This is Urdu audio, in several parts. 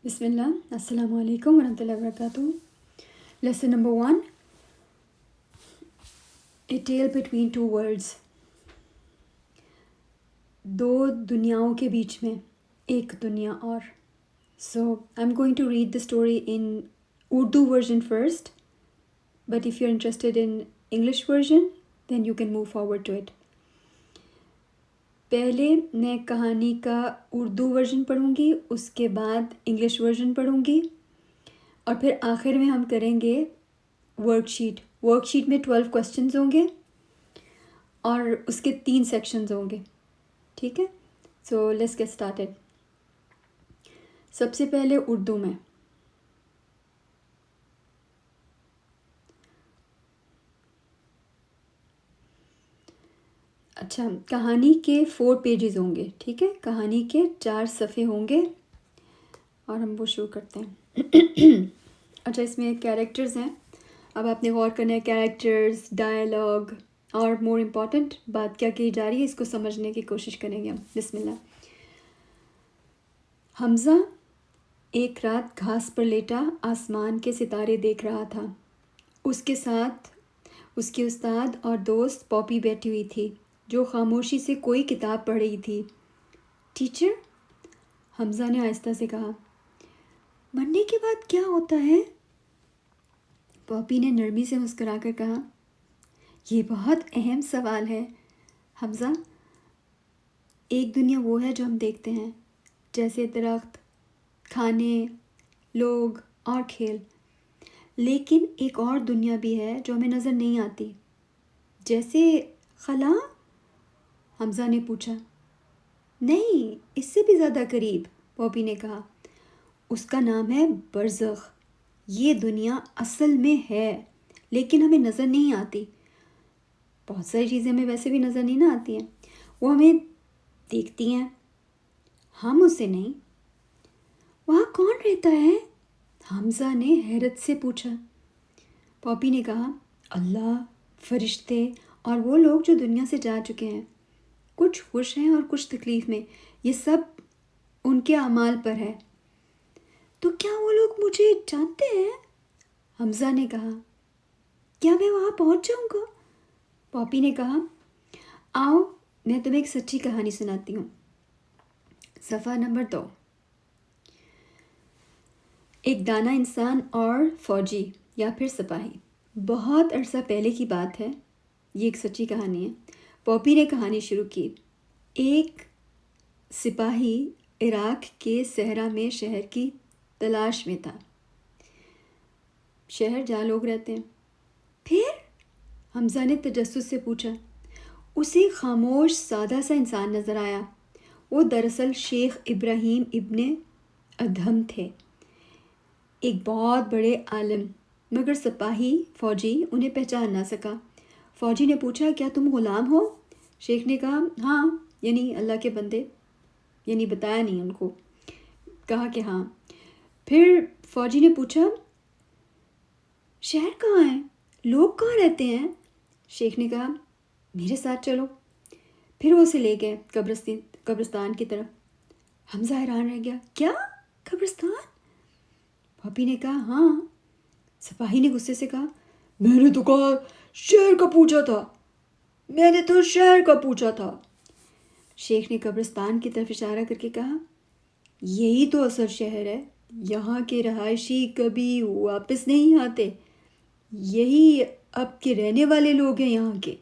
بسم اللہ. السلام علیکم ورحمۃ اللہ وبرکاتہ. Lesson number 1. A tale between two worlds. دو دنیاؤں کے بیچ میں ایک دنیا اور. So I am going to read the story in Urdu version first, but if you are interested in English version then you can move forward to it. پہلے میں کہانی کا اردو ورژن پڑھوں گی, اس کے بعد انگلش ورژن پڑھوں گی, اور پھر آخر میں ہم کریں گے ورک شیٹ. ورک شیٹ میں 12 کوشچنز ہوں گے اور اس کے 3 سیکشنز ہوں گے. ٹھیک ہے, سو لیٹس گیٹ اسٹارٹیڈ. سب سے پہلے اردو میں. اچھا, کہانی کے 4 پیجز ہوں گے. ٹھیک ہے, کہانی کے 4 صفحے ہوں گے اور ہم وہ شروع کرتے ہیں. اچھا, اس میں کیریکٹرز ہیں. اب آپ نے غور کرنا ہے کیریکٹرز, ڈائلاگ اور مور امپورٹنٹ بات کیا کہی جا رہی ہے, اس کو سمجھنے کی کوشش کریں گے ہم. بسم اللہ. حمزہ ایک رات گھاس پر لیٹا آسمان کے ستارے دیکھ رہا تھا. اس کے ساتھ اس کی استاد اور دوست پاپی بیٹھی ہوئی تھی جو خاموشی سے کوئی کتاب پڑھ رہی تھی. ٹیچر, حمزہ نے آہستہ سے کہا. مرنے کے بعد کیا ہوتا ہے؟ پاپی نے نرمی سے مسکرا کر کہا. یہ بہت اہم سوال ہے حمزہ. ایک دنیا وہ ہے جو ہم دیکھتے ہیں, جیسے درخت, کھانے, لوگ اور کھیل. لیکن ایک اور دنیا بھی ہے جو ہمیں نظر نہیں آتی. جیسے خلا؟ حمزہ نے پوچھا. نہیں, اس سے بھی زیادہ قریب, پاپی نے کہا. اس کا نام ہے برزخ. یہ دنیا اصل میں ہے لیکن ہمیں نظر نہیں آتی. بہت ساری چیزیں ہمیں ویسے بھی نظر نہیں نہ آتی ہیں, وہ ہمیں دیکھتی ہیں, ہم اسے نہیں. وہاں کون رہتا ہے؟ حمزہ نے حیرت سے پوچھا. پاپی نے کہا, اللہ, فرشتے اور وہ لوگ جو دنیا سے جا چکے ہیں. کچھ خوش ہیں اور کچھ تکلیف میں. یہ سب ان کے اعمال پر ہے. تو کیا وہ لوگ مجھے جانتے ہیں؟ حمزہ نے کہا. کیا میں وہاں پہنچ جاؤں گا؟ پاپی نے کہا. آؤ, میں تمہیں ایک سچی کہانی سناتی ہوں. صفحہ نمبر 2. ایک دانا انسان اور فوجی یا پھر سپاہی. بہت عرصہ پہلے کی بات ہے, یہ ایک سچی کہانی ہے. پاپی نے کہانی شروع کی. ایک سپاہی عراق کے صحرا میں شہر کی تلاش میں تھا. شہر جہاں لوگ رہتے ہیں. پھر؟ حمزہ نے تجسس سے پوچھا. اسے خاموش سادہ سا انسان نظر آیا. وہ دراصل شیخ ابراہیم ابن ادہم تھے, ایک بہت بڑے عالم. مگر سپاہی فوجی انہیں پہچان نہ سکا. فوجی نے پوچھا, کیا تم غلام ہو؟ شیخ نے کہا, ہاں, یعنی اللہ کے بندے. یعنی بتایا نہیں ان کو, کہا کہ ہاں. پھر فوجی نے پوچھا, شہر کہاں ہے؟ لوگ کہاں رہتے ہیں؟ شیخ نے کہا, میرے ساتھ چلو. پھر وہ اسے لے گئے قبرستان کی طرف. حمزہ حیران رہ گیا. کیا قبرستان؟ پاپی نے کہا, ہاں. سپاہی نے غصے سے کہا, میں نے تو کہا شہر کا پوچھا تھا, میں نے تو شہر کا پوچھا تھا. شیخ نے قبرستان کی طرف اشارہ کر کے کہا, یہی تو اصل شہر ہے. یہاں کے رہائشی کبھی واپس نہیں آتے. یہی اب کے رہنے والے لوگ ہیں یہاں کے.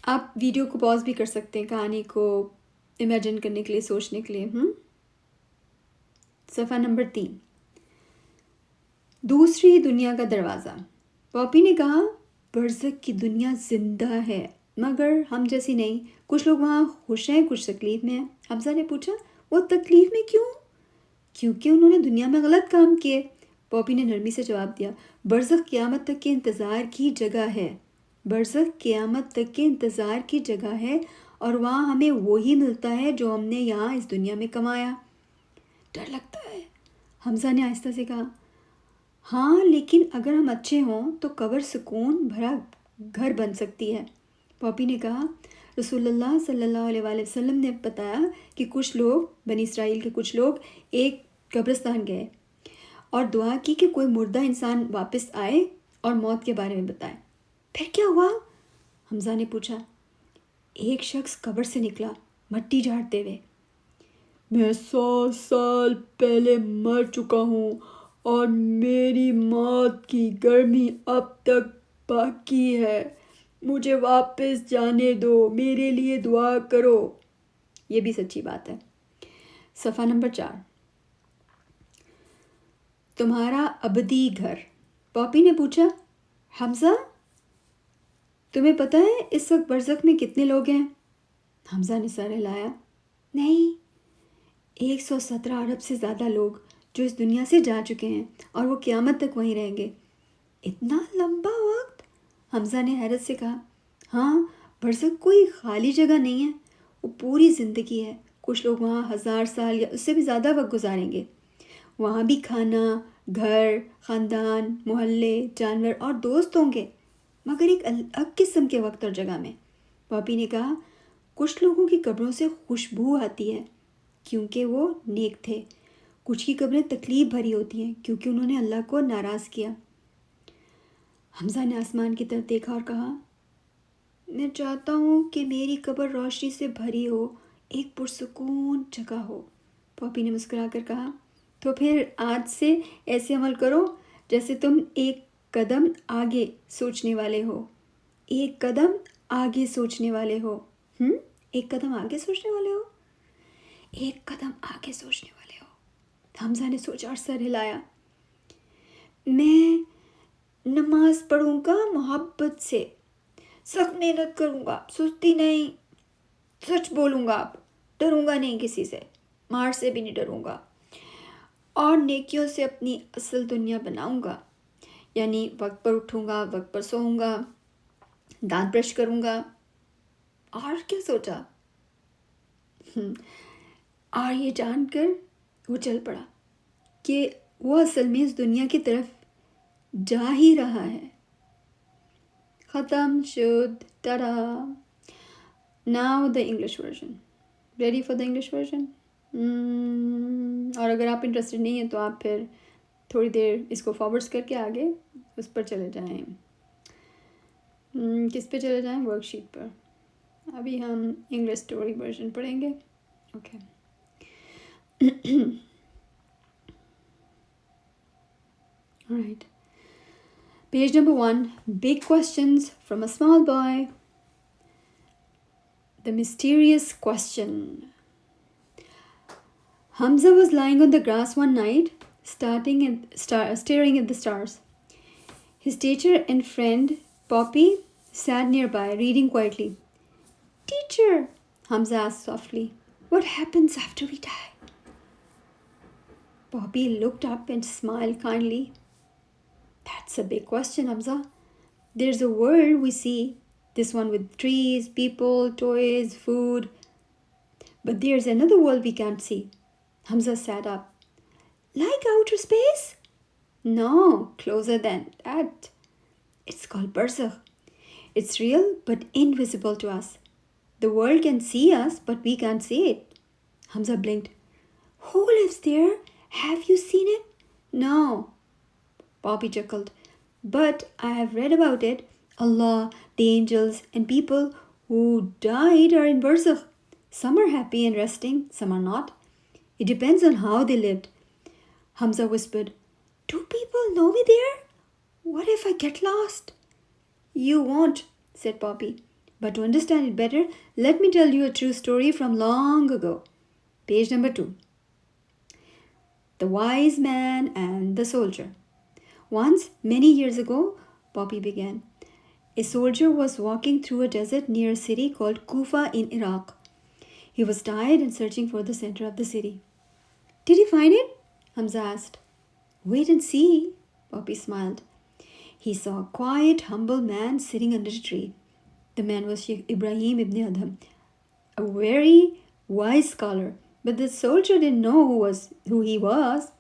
آپ ویڈیو کو پاز بھی کر سکتے ہیں کہانی کو امیجن کرنے کے لیے, سوچنے کے لیے. صفحہ نمبر 3. دوسری دنیا کا دروازہ. پاپی نے کہا, برزخ کی دنیا زندہ ہے مگر ہم جیسی نہیں. کچھ لوگ وہاں خوش ہیں, کچھ تکلیف میں ہیں. حمزہ نے پوچھا, وہ تکلیف میں کیوں؟ کیونکہ انہوں نے دنیا میں غلط کام کیے. پاپی نے نرمی سے جواب دیا. برزخ قیامت تک کے انتظار کی جگہ ہے. برزخ قیامت تک کے انتظار کی جگہ ہے اور وہاں ہمیں وہی ملتا ہے جو ہم نے یہاں اس دنیا میں کمایا. ڈر لگتا ہے, حمزہ نے آہستہ سے کہا. ہاں, لیکن اگر ہم اچھے ہوں تو قبر سکون بھرا گھر بن سکتی ہے. پاپی نے کہا, رسول اللہ صلی اللہ علیہ وآلہ وسلم نے بتایا کہ کچھ لوگ بنی اسرائیل کے کچھ لوگ ایک قبرستان گئے اور دعا کی کہ کوئی مردہ انسان واپس آئے اور موت کے بارے میں بتائے. پھر کیا ہوا؟ حمزہ نے پوچھا. ایک شخص قبر سے نکلا مٹی جھاڑتے ہوئے. میں 100 سال پہلے مر چکا ہوں اور میری موت کی گرمی اب تک باقی ہے. مجھے واپس جانے دو، میرے لیے دعا کرو. یہ بھی سچی بات ہے. صفحہ نمبر 4. تمہارا ابدی گھر. پاپی نے پوچھا. حمزہ تمہیں پتہ ہے اس وقت برزخ میں کتنے لوگ ہیں؟ حمزہ نے سر ہلایا. نہیں. 117 ارب سے زیادہ لوگ جو اس دنیا سے جا چکے ہیں اور وہ قیامت تک وہیں رہیں گے. اتنا لمبا وقت؟ حمزہ نے حیرت سے کہا. ہاں، برزخ کوئی خالی جگہ نہیں ہے، وہ پوری زندگی ہے. کچھ لوگ وہاں 1000 سال یا اس سے بھی زیادہ وقت گزاریں گے. وہاں بھی کھانا، گھر، خاندان، محلے، جانور اور دوست ہوں گے، مگر ایک الگ قسم کے وقت اور جگہ میں. پاپی نے کہا. کچھ لوگوں کی قبروں سے خوشبو آتی ہے کیونکہ وہ نیک تھے. کچھ کی قبریں تکلیف بھری ہوتی ہیں کیونکہ انہوں نے اللہ کو ناراض کیا. حمزہ نے آسمان کی طرف دیکھا اور کہا. میں چاہتا ہوں کہ میری قبر روشنی سے بھری ہو، ایک پرسکون جگہ ہو. پاپی نے مسکرا کر کہا. تو پھر آج سے ایسے عمل کرو جیسے تم ایک قدم آگے سوچنے والے ہو. ایک قدم آگے سوچنے والے ہو. ایک قدم آگے سوچنے والے ہو. ایک قدم آگے سوچنے والے ہو. حمزہ نے سوچا اور سر ہلایا. میں نماز پڑھوں گا محبت سے، سخت محنت کروں گا، سستی نہیں، سچ بولوں گا، ڈروں گا نہیں کسی سے، مار سے بھی نہیں ڈروں گا، اور نیکیوں سے اپنی اصل دنیا بناؤں گا. یعنی وقت پر اٹھوں گا، وقت پر سوؤں گا، دانت برش کروں گا. اور کیا سوچا؟ اور یہ جان کر وہ چل پڑا کہ وہ اصل میں اس دنیا کی طرف جا ہی رہا ہے. ختم شد. TADA. Now the English version. Ready for the English version? اور اگر آپ انٹرسٹڈ نہیں ہیں تو آپ پھر تھوڑی دیر اس کو فارورڈس کر کے آگے اس پر چلے جائیں. کس پہ چلے جائیں؟ ورک شیٹ پر. ابھی ہم انگلش اسٹوری ورژن پڑھیں گے. Okay. Alright. Page number 1. Big questions from a small boy. The mysterious question. Hamza was lying on the grass one night, staring at the stars. His teacher and friend, Poppy, sat nearby, reading quietly. Teacher, Hamza asked softly, what happens after we die? Poppy looked up and smiled kindly. That's a big question, Hamza. There's a world we see, this one with trees, people, toys, food. But there's another world we can't see. Hamza sat up. Like outer space? No, closer than that. It's called Barzakh. It's real but invisible to us. The world can see us, but we can't see it. Hamza blinked. Who lives there? Have you seen it? No. Poppy chuckled. But I have read about it. Allah, the angels, and people who died are in Barzakh. Some are happy and resting, some are not. It depends on how they lived. Hamza whispered. Do people know me there? What if I get lost? You won't, said Poppy. But to understand it better, let me tell you a true story from long ago. Page number 2. The Wise Man and the Soldier. Once, many years ago, Poppy began, a soldier was walking through a desert near a city called Kufa in Iraq. He was tired and searching for the center of the city. Did he find it? Hamza asked. Wait and see, Poppy smiled. He saw a quiet, humble man sitting under a tree. The man was Sheikh Ibrahim ibn Adham, a very wise scholar, but the soldier didn't know who he was.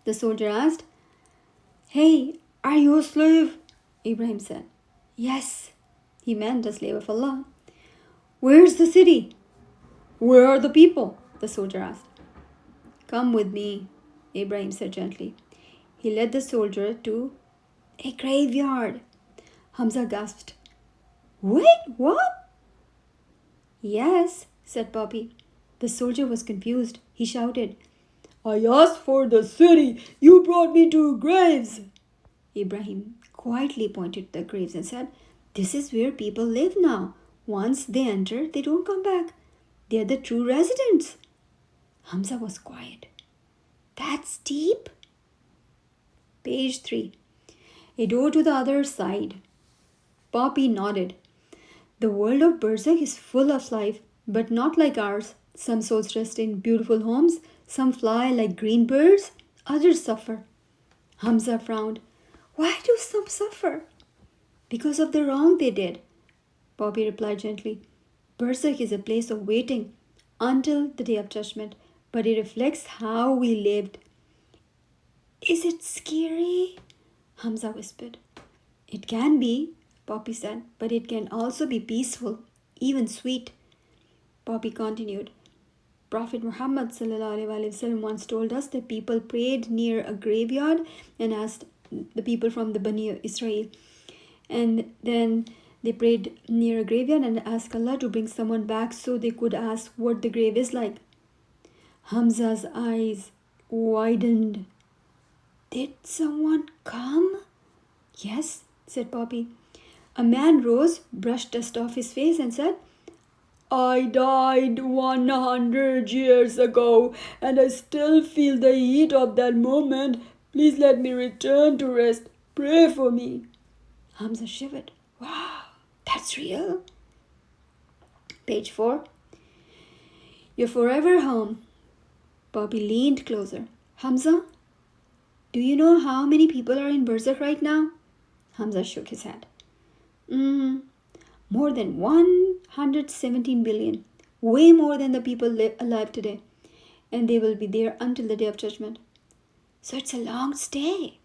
The soldier asked, Hey, are you a slave? Ibrahim said, Yes. He meant a slave of Allah. Where's the city? Where are the people? The soldier asked. Come with me, Ibrahim said gently. He led the soldier to a graveyard. Hamza gasped. Wait, what? Yes, said Poppy. The soldier was confused. He shouted, I asked for the city. You brought me to graves. Ibrahim quietly pointed to the graves and said, This is where people live now. Once they enter, they don't come back. They're the true residents. Hamza was quiet. That's deep. Page 3. A door to the other side. Poppy nodded. The world of Berzak is full of life, but not like ours. Some souls rest in beautiful homes, some fly like green birds, others suffer. Hamza frowned. Why do some suffer? Because of the wrong they did. Poppy replied gently. Berzak is a place of waiting until the day of judgment, but it reflects how we lived. Is it scary? Hamza whispered. It can be, Poppy said, but it can also be peaceful, even sweet. Poppy continued. Prophet Muhammad ﷺ once told us that people prayed near a graveyard and asked the people from the Bani Israel. And then they prayed near a graveyard and asked Allah to bring someone back so they could ask what the grave is like. Hamza's eyes widened. Did someone come? Yes, said Poppy. A man rose, brushed dust off his face and said, I died 100 years ago and I still feel the heat of that moment. Please let me return to rest. Pray for me. Hamza shivered. Wow, that's real. Page 4. You're forever home. Poppy leaned closer. Hamza, do you know how many people are in Berzak right now? Hamza shook his head. More than 117 billion. Way more than the people alive today. And they will be there until the day of judgment. So it's a long stay,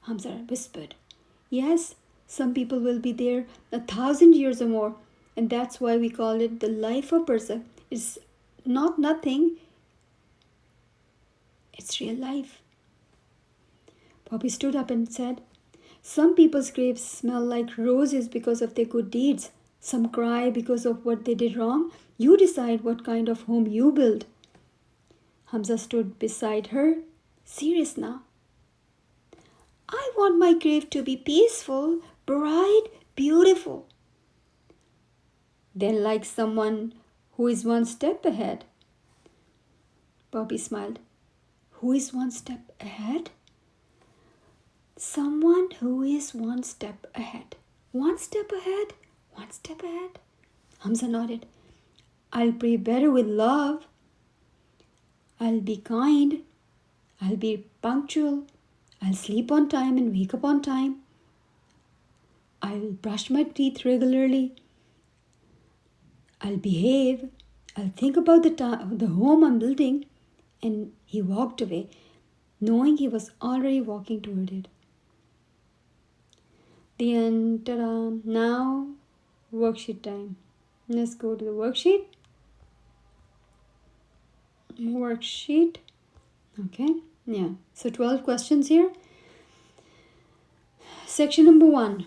Hamza whispered. Yes, some people will be there 1,000 years or more. And that's why we call it the life of Berzak. It's not nothing. It's real life. Poppy stood up and said, Some people's graves smell like roses because of their good deeds. Some cry because of what they did wrong. You decide what kind of home you build. Hamza stood beside her, serious now. I want my grave to be peaceful, bright, beautiful. Then like someone who is one step ahead. Poppy smiled. Who is one step ahead? Someone who is one step ahead. One step ahead? One step ahead? Hamza nodded. I'll pray better with love. I'll be kind. I'll be punctual. I'll sleep on time and wake up on time. I'll brush my teeth regularly. I'll behave. I'll think about the home I'm building. And he walked away, knowing he was already walking toward it. The end. Ta-da. Now, worksheet time. Let's go to the worksheet. Worksheet. Okay. Yeah. So 12 questions here. Section number 1.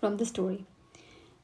from the story.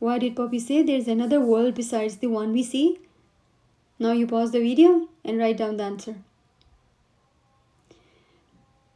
Why did Poppy say there is another world besides the one we see? Now you pause the video and write down the answer.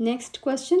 next question.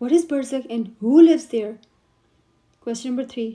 What is Berzak and who lives there? Question number 3.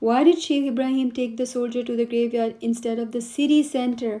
Why did Sheikh Ibrahim take the soldier to the graveyard instead of the city center?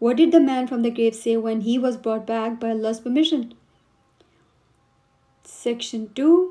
What did the man from the grave say when he was brought back by Allah's permission? Section 2.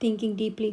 Thinking deeply.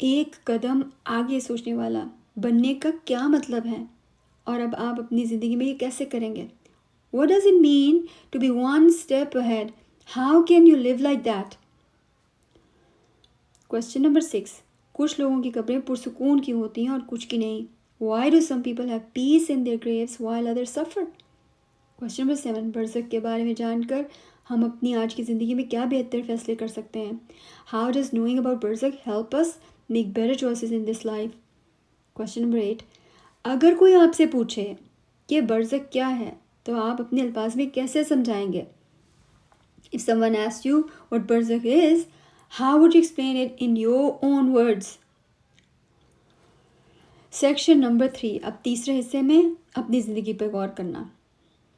ایک قدم آگے سوچنے والا بننے کا کیا مطلب ہے، اور اب آپ اپنی زندگی میں یہ کیسے کریں گے؟ What does it mean to be one step ahead? How can you live like that? Question number 6. کچھ لوگوں کی قبریں پرسکون کی ہوتی ہیں اور کچھ کی نہیں. Why do some people have peace in their graves while others suffer? Question number 7. برزخ کے بارے میں جان کر ہم اپنی آج کی زندگی میں کیا بہتر فیصلے کر سکتے ہیں؟ How does knowing about برزخ help us make better choices in this life? Question number 8. اگر کوئی آپ سے پوچھے کہ برزخ کیا ہے تو آپ اپنے الفاظ میں کیسے سمجھائیں گے؟ If someone asks you what barzakh is, how would you explain it in your own words? Section number 3. اب تیسرے حصے میں اپنی زندگی پر غور کرنا.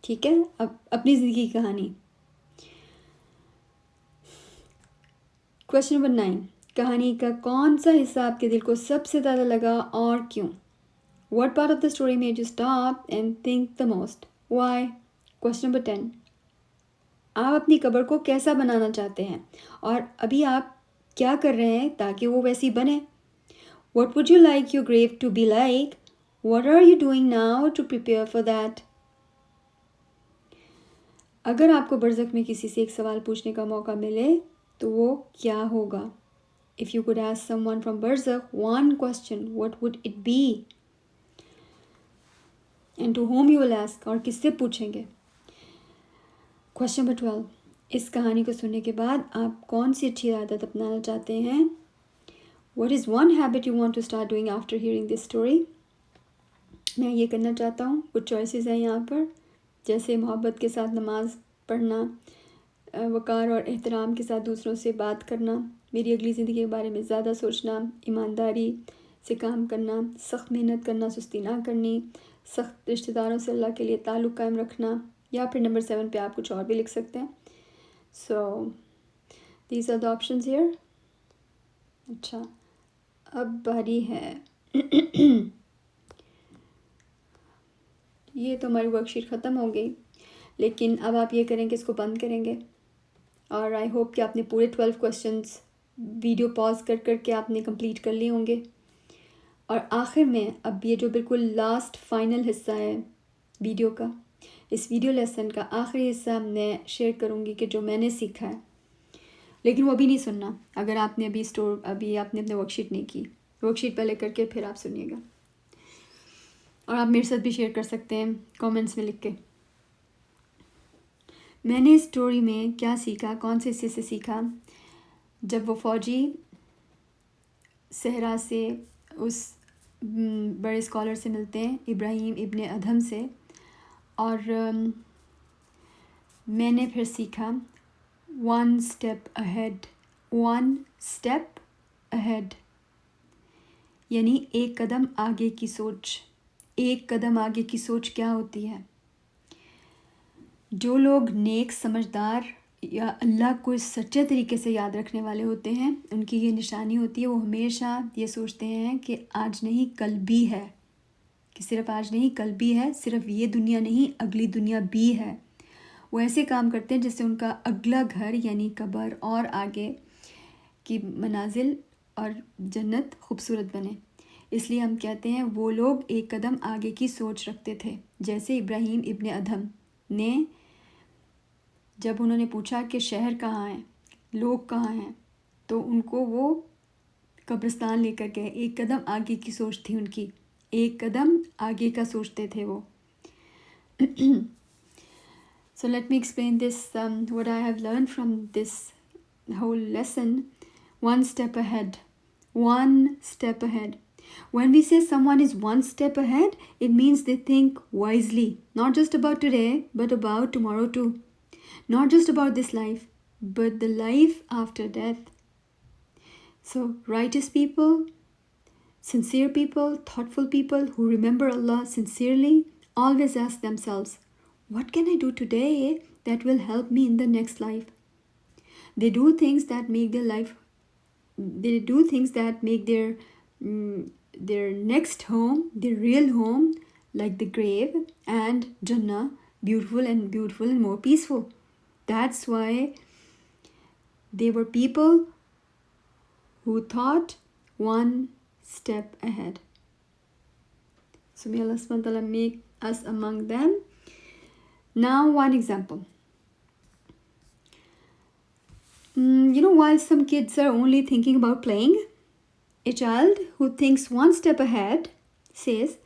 ٹھیک ہے، اب اپنی زندگی کی کہانی. Question number 9. کہانی کا کون سا حصہ آپ کے دل کو سب سے زیادہ لگا اور کیوں؟ What part of the story made you stop and think the most? Why? Question number 10. آپ اپنی قبر کو کیسا بنانا چاہتے ہیں اور ابھی آپ کیا کر رہے ہیں تاکہ وہ ویسی بنے؟ What would you like your grave to be like? What are you doing now to prepare for that? اگر آپ کو برزخ میں کسی سے ایک سوال پوچھنے کا موقع ملے تو وہ کیا ہوگا؟ If you could ask someone from barzakh one question, what would it be? And to whom you will ask, اور کس سے پوچھیں گے؟ Question number 12. اس کہانی کو سننے کے بعد آپ کون سی اچھی عادت اپنانا چاہتے ہیں؟ What is one habit you want to start doing after hearing this story? میں یہ کرنا چاہتا ہوں. کچھ چوائسیز ہیں یہاں پر، جیسے محبت کے ساتھ نماز پڑھنا، وقار اور احترام کے ساتھ دوسروں سے بات کرنا، میری اگلی زندگی کے بارے میں زیادہ سوچنا، ایمانداری سے کام کرنا، سخت محنت کرنا، سستی نہ کرنی، سخت رشتہ داروں سے اللہ کے لیے تعلق قائم رکھنا، یا پھر نمبر 7 پہ آپ کچھ اور بھی لکھ سکتے ہیں. So these are the options here. اچھا، اب باری ہے یہ تو ہماری ورک شیٹ ختم ہو گئی، لیکن اب آپ یہ کریں کہ اس کو بند کریں گے، اور آئی ہوپ کہ آپ نے پورے 12 کویسچنس ویڈیو پاز کر کر کے آپ نے کمپلیٹ کر لیے ہوں گے. اور آخر میں اب یہ جو بالکل لاسٹ فائنل حصہ ہے ویڈیو کا، اس ویڈیو لیسن کا آخری حصہ میں شیئر کروں گی کہ جو میں نے سیکھا ہے، لیکن وہ بھی نہیں سننا اگر آپ نے ابھی آپ نے اپنے ورک شیٹ نہیں کی. ورک شیٹ پہلے کر کے پھر آپ سنیے گا، اور آپ میرے ساتھ بھی شیئر کر سکتے ہیں کامنٹس میں لکھ کے. میں نے اس اسٹوری میں کیا سیکھا، کون سے حصے سے سیکھا؟ جب وہ فوجی صحرا سے اس بڑے اسکالر سے ملتے ہیں، ابراہیم ابن ادھم سے، اور میں نے پھر سیکھا one step ahead. One step ahead یعنی ایک قدم آگے کی سوچ. ایک قدم آگے کی سوچ کیا ہوتی ہے؟ جو لوگ نیک، سمجھدار یا اللہ کو سچے طریقے سے یاد رکھنے والے ہوتے ہیں، ان کی یہ نشانی ہوتی ہے، وہ ہمیشہ یہ سوچتے ہیں کہ آج نہیں کل بھی ہے، کہ صرف آج نہیں کل بھی ہے، صرف یہ دنیا نہیں اگلی دنیا بھی ہے. وہ ایسے کام کرتے ہیں جس سے ان کا اگلا گھر یعنی قبر اور آگے کی منازل اور جنت خوبصورت بنے. اس لیے ہم کہتے ہیں وہ لوگ ایک قدم آگے کی سوچ رکھتے تھے. جیسے ابراہیم ابن ادھم نے جب انہوں نے پوچھا کہ شہر کہاں ہیں، لوگ کہاں ہیں، تو ان کو وہ قبرستان لے کر گئے. ایک قدم آگے کی سوچ تھی ان کی، ایک قدم آگے کا سوچتے تھے وہ. So let me explain this, what I have learned from this whole lesson. One step ahead. One step ahead. When we say someone is one step ahead, it means they think wisely, not just about today, but about tomorrow too. Not just about this life, but the life after death. So righteous people, sincere people, thoughtful people who remember Allah sincerely always ask themselves, what can I do today that will help me in the next life? They do things that make their life, they do things that make their next home, their real home, like the grave and Jannah, beautiful and more peaceful. That's why they were people who thought one step ahead. So may Allah subhanahu wa ta'ala make us among them. Now one example. While some kids are only thinking about playing, a child who thinks one step ahead says,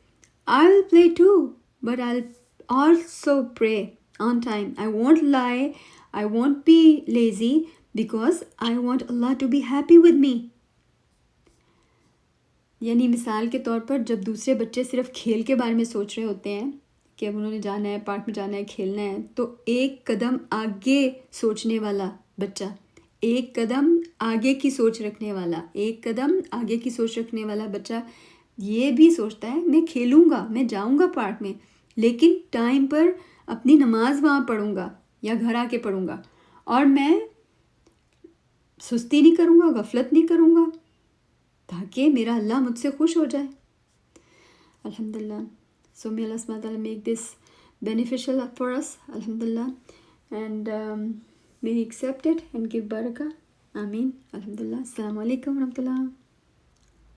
I'll play too, but I'll also pray on time. I won't lie. I won't be lazy because I want Allah to be happy with me. یعنی مثال کے طور پر جب دوسرے بچے صرف کھیل کے بارے میں سوچ رہے ہوتے ہیں کہ اب انہوں نے جانا ہے، پارک میں جانا ہے، کھیلنا ہے، تو ایک قدم آگے سوچنے والا بچہ، ایک قدم آگے کی سوچ رکھنے والا، ایک قدم آگے کی سوچ رکھنے والا بچہ یہ بھی سوچتا ہے میں کھیلوں گا، میں جاؤں گا پارک میں، لیکن ٹائم پر اپنی نماز وہاں پڑھوں گا یا گھر آ کے پڑھوں گا، اور میں سستی نہیں کروں گا، غفلت نہیں کروں گا، تاکہ میرا اللہ مجھ سے خوش ہو جائے. الحمدللہ. So may Allah subhanahu wa ta'ala make this beneficial for us, alhamdulillah, and may He accept it and give barakah. Ameen. Alhamdulillah. Assalamu alaikum wa rahmatullah.